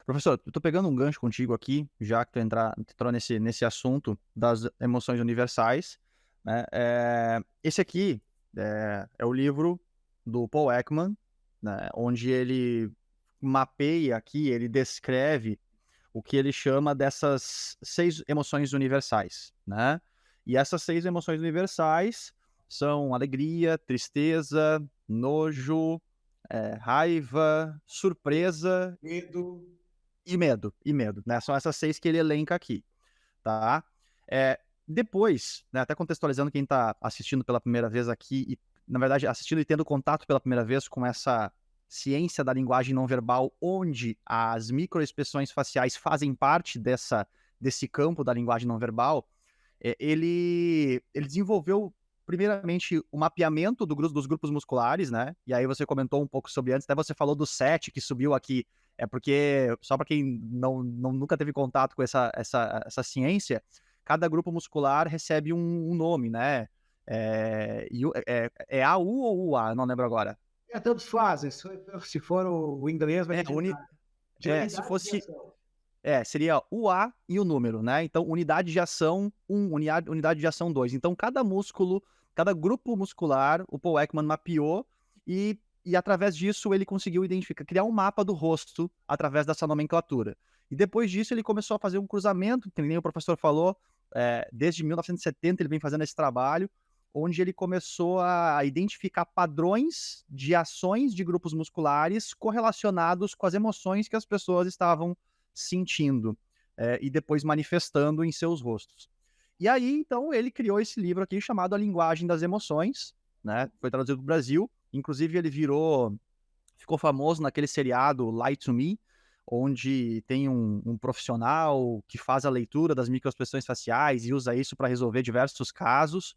Professor, eu tô pegando um gancho contigo aqui, já que tu entrou nesse assunto das emoções universais, né? Esse aqui é o livro do Paul Ekman, né? Onde ele mapeia aqui, ele descreve o que ele chama dessas 6 emoções universais, né? E essas 6 emoções universais são alegria, tristeza, nojo, raiva, surpresa Medo. e medo, né? São essas 6 que ele elenca aqui, tá? Depois, né, até contextualizando quem está assistindo pela primeira vez aqui e, na verdade, assistindo e tendo contato pela primeira vez com essa ciência da linguagem não verbal, onde as microexpressões faciais fazem parte desse campo da linguagem não verbal, ele desenvolveu primeiramente o mapeamento dos grupos musculares, né? E aí você comentou um pouco sobre antes, até você falou do 7 que subiu aqui. É porque, só para quem nunca teve contato com essa ciência, cada grupo muscular recebe um nome, né? É AU ou UA? Não lembro agora. Tantos fazem, se for o inglês vai É, de de se unidade de fosse. ação. Seria o A e o número, né? Então, unidade de ação 1, unidade de ação 2. Então, cada músculo, cada grupo muscular, o Paul Ekman mapeou e através disso ele conseguiu identificar, criar um mapa do rosto através dessa nomenclatura. E depois disso ele começou a fazer um cruzamento, que nem o professor falou, desde 1970 ele vem fazendo esse trabalho, onde ele começou a identificar padrões de ações de grupos musculares correlacionados com as emoções que as pessoas estavam sentindo, e depois manifestando em seus rostos. E aí, então, ele criou esse livro aqui chamado A Linguagem das Emoções, né? Foi traduzido para o Brasil. Inclusive, ele ficou famoso naquele seriado Lie to Me, onde tem um profissional que faz a leitura das microexpressões faciais e usa isso para resolver diversos casos.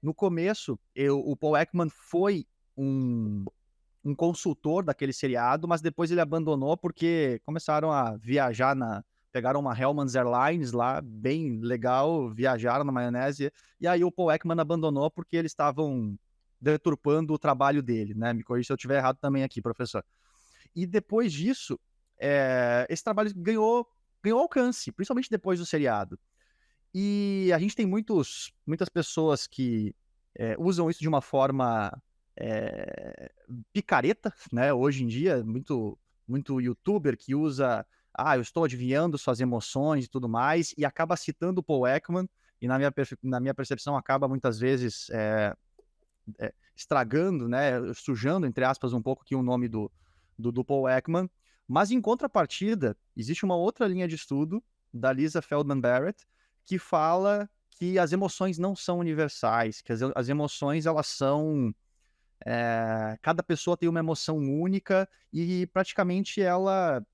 No começo, o Paul Ekman foi um, um consultor daquele seriado, mas depois ele abandonou porque começaram a viajar pegaram uma Hellmann's Airlines lá, bem legal, viajaram na maionese, e aí o Paul Ekman abandonou porque eles estavam deturpando o trabalho dele, né? Me corrija se eu estiver errado também aqui, professor. E depois disso, esse trabalho ganhou alcance, principalmente depois do seriado. E a gente tem muitas pessoas que usam isso de uma forma picareta, né? Hoje em dia, muito youtuber que usa, eu estou adivinhando suas emoções e tudo mais, e acaba citando o Paul Ekman, e na minha percepção acaba muitas vezes estragando, né? Sujando, entre aspas, um pouco aqui o nome do Paul Ekman. Mas em contrapartida, existe uma outra linha de estudo da Lisa Feldman Barrett que fala que as emoções não são universais, que as emoções elas são cada pessoa tem uma emoção única e praticamente ela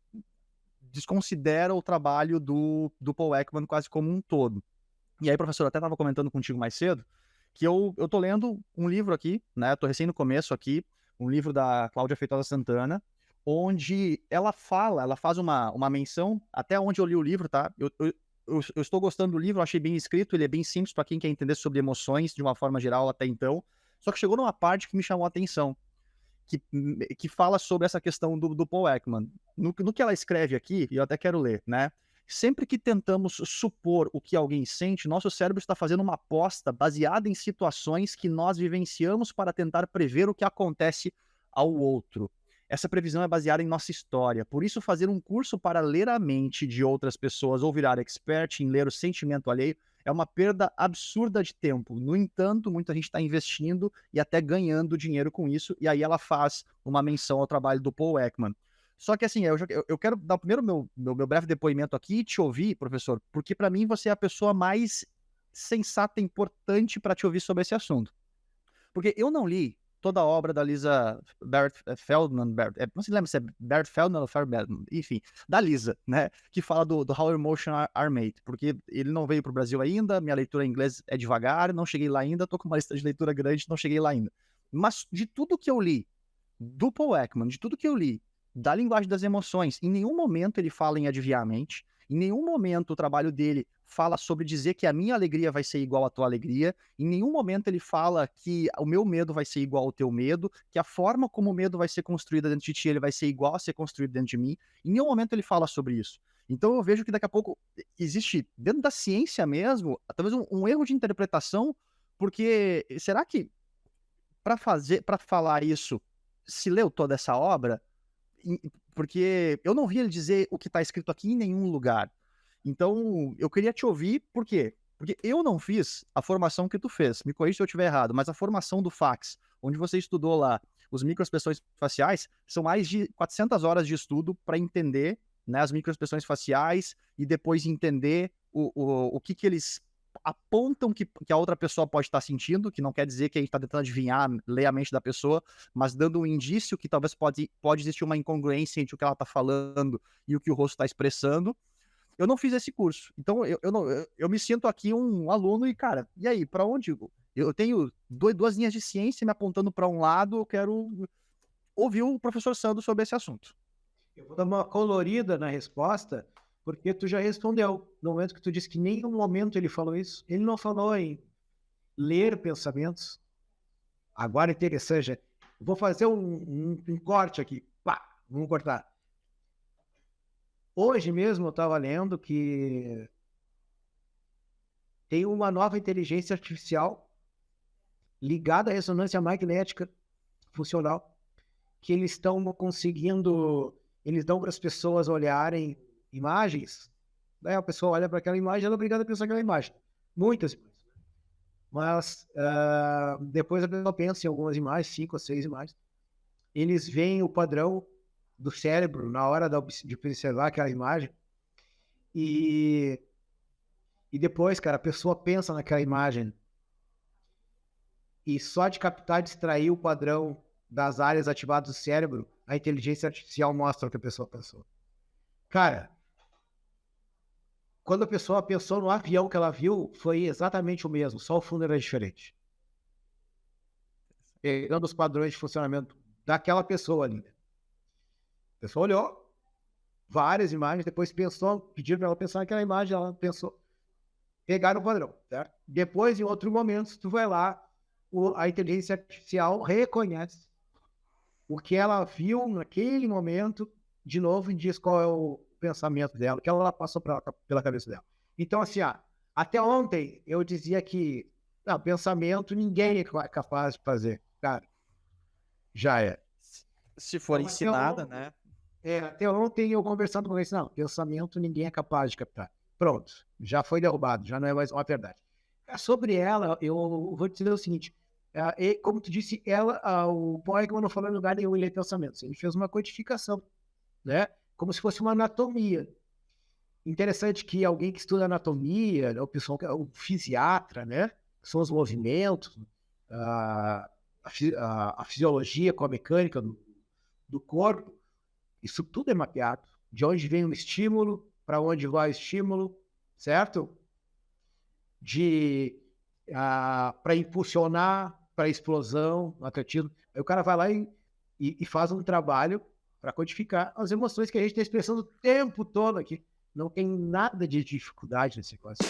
desconsidera o trabalho do Paul Ekman quase como um todo. E aí, professor, eu até estava comentando contigo mais cedo que eu tô lendo um livro aqui, né? Tô recém no começo aqui, um livro da Cláudia Feitosa Santana, onde ela faz uma menção, até onde eu li o livro, tá? Eu estou gostando do livro, eu achei bem escrito, ele é bem simples para quem quer entender sobre emoções de uma forma geral até então. Só que chegou numa parte que me chamou a atenção, que fala sobre essa questão do Paul Ekman. No que ela escreve aqui, e eu até quero ler, né? Sempre que tentamos supor o que alguém sente, nosso cérebro está fazendo uma aposta baseada em situações que nós vivenciamos para tentar prever o que acontece ao outro. Essa previsão é baseada em nossa história. Por isso, fazer um curso para ler a mente de outras pessoas ou virar expert em ler o sentimento alheio é uma perda absurda de tempo. No entanto, muita gente está investindo e até ganhando dinheiro com isso. E aí ela faz uma menção ao trabalho do Paul Ekman. Só que assim, eu quero dar primeiro meu breve depoimento aqui e te ouvir, professor, porque para mim você é a pessoa mais sensata e importante para te ouvir sobre esse assunto. Porque eu não li toda a obra da Lisa Barrett Feldman, não se lembra se é Barrett Feldman ou Feldman, enfim, da Lisa, né, que fala do How Emotions Are Made, porque ele não veio para o Brasil ainda, minha leitura em inglês é devagar, não cheguei lá ainda, tô com uma lista de leitura grande, não cheguei lá ainda. Mas de tudo que eu li do Paul Ekman, de tudo que eu li da linguagem das emoções, em nenhum momento ele fala em adivinhar a mente, em nenhum momento o trabalho dele fala sobre dizer que a minha alegria vai ser igual à tua alegria. Em nenhum momento ele fala que o meu medo vai ser igual ao teu medo, que a forma como o medo vai ser construída dentro de ti, ele vai ser igual a ser construído dentro de mim. Em nenhum momento ele fala sobre isso. Então eu vejo que daqui a pouco existe, dentro da ciência mesmo, talvez um erro de interpretação, porque será que para falar isso, se leu toda essa obra? Porque eu não vi ele dizer o que está escrito aqui em nenhum lugar. Então, eu queria te ouvir, por quê? Porque eu não fiz a formação que tu fez, me corrija se eu estiver errado, mas a formação do FACS, onde você estudou lá os microexpressões faciais, são mais de 400 horas de estudo para entender, né, as microexpressões faciais e depois entender o que eles apontam que a outra pessoa pode estar sentindo, que não quer dizer que a gente está tentando adivinhar, ler a mente da pessoa, mas dando um indício que talvez pode existir uma incongruência entre o que ela está falando e o que o rosto está expressando. Eu não fiz esse curso, então eu me sinto aqui um aluno e, cara, e aí, para onde? Eu tenho duas linhas de ciência me apontando para um lado, eu quero ouvir o professor Sandro sobre esse assunto. Eu vou dar uma colorida na resposta, porque tu já respondeu. No momento que tu disse que em nenhum momento ele falou isso, ele não falou em ler pensamentos. Agora, interessante, vou fazer um corte aqui. Pá, vamos cortar. Hoje mesmo eu estava lendo que tem uma nova inteligência artificial ligada à ressonância magnética funcional, que eles estão conseguindo, eles dão para as pessoas olharem imagens, daí a pessoa olha para aquela imagem, ela é obrigada a pensar aquela imagem. Muitas imagens. Mas depois a pessoa pensa em algumas imagens, 5 ou 6 imagens, eles veem o padrão do cérebro na hora de observar aquela imagem e depois, cara, a pessoa pensa naquela imagem e só de captar e extrair o padrão das áreas ativadas do cérebro, a inteligência artificial mostra o que a pessoa pensou. Cara, quando a pessoa pensou no avião que ela viu, foi exatamente o mesmo, só o fundo era diferente. Pegando os padrões de funcionamento daquela pessoa ali. A pessoa olhou várias imagens, depois pensou, pediram para ela pensar naquela imagem, ela pensou, pegaram o padrão, certo? Depois, em outro momento, tu vai lá, a inteligência artificial reconhece o que ela viu naquele momento, de novo, e diz qual é o pensamento dela, o que ela passou pela cabeça dela. Então, assim, até ontem eu dizia que pensamento ninguém é capaz de fazer. Cara, já é. Se for ensinada, né? Até ontem eu conversando com eles, não, pensamento ninguém é capaz de captar. Pronto, já foi derrubado, já não é mais uma verdade. Sobre ela, eu vou te dizer o seguinte, como tu disse, o Paul Ekman não falou em lugar nenhum em ler pensamentos, ele fez uma codificação, né? Como se fosse uma anatomia. Interessante que alguém que estuda anatomia, o fisiatra, né? Que são os movimentos, a fisiologia com a mecânica do corpo, isso tudo é mapeado. De onde vem o estímulo, para onde vai o estímulo, certo? Para impulsionar, para explosão, atletismo. Aí o cara vai lá e faz um trabalho para codificar as emoções que a gente está expressando o tempo todo aqui. Não tem nada de dificuldade nesse negócio.